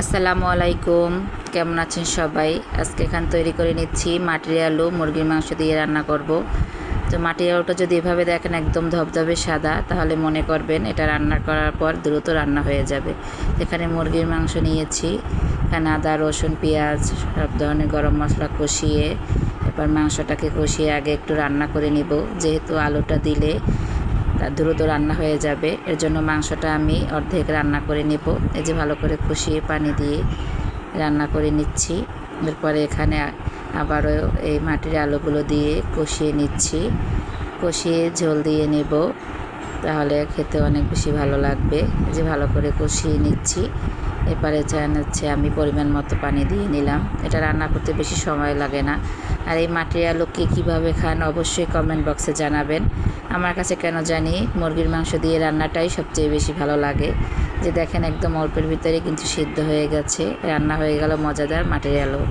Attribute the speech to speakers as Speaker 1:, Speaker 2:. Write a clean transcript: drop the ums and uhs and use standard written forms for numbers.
Speaker 1: আসসালামু আলাইকুম, কেমন আছেন সবাই? আজকে এখানে তৈরি করে নিচ্ছি মাটির আলু মুরগির মাংস দিয়ে রান্না করব। তো মাটির আলুটা যদি এভাবে দেখেন একদম ধবধবে সাদা, তাহলে মনে করবেন এটা রান্না করার পর দ্রুত রান্না হয়ে যাবে। এখানে মুরগির মাংস নিয়েছি, এখানে আদা রসুন পেঁয়াজ সব ধরনের গরম মশলা কষিয়ে এবার মাংসটাকে কষিয়ে আগে একটু রান্না করে নিব, যেহেতু আলুটা দিলে দ্রুত রান্না হয়ে যাবে। এর জন্য মাংসটা আমি অর্ধেক রান্না করে নেব। এই যে ভালো করে কষিয়ে পানি দিয়ে রান্না করে নিচ্ছি। এরপরে এখানে আবারও এই মাটির আলুগুলো দিয়ে কষিয়ে নিচ্ছি, কষিয়ে ঝোল দিয়ে নেব, তাহলে খেতে অনেক বেশি ভালো লাগবে। এই যে ভালো করে কষিয়ে নিচ্ছি। এরপরে হচ্ছে আমি পরিমাণ মতো পানি দিয়ে নিলাম। এটা রান্না করতে বেশি সময় লাগে না। আর এই মাটির আলুকে কীভাবে খান অবশ্যই কমেন্ট বক্সে জানাবেন। আমার কাছে কেন জানি মুরগির মাংস দিয়ে রান্নাটাই সবচেয়ে বেশি ভালো লাগে। যে দেখেন একদম অল্পের ভিতরে কিন্তু সিদ্ধ হয়ে গেছে, রান্না হয়ে গেল মজাদার মাটির আলু।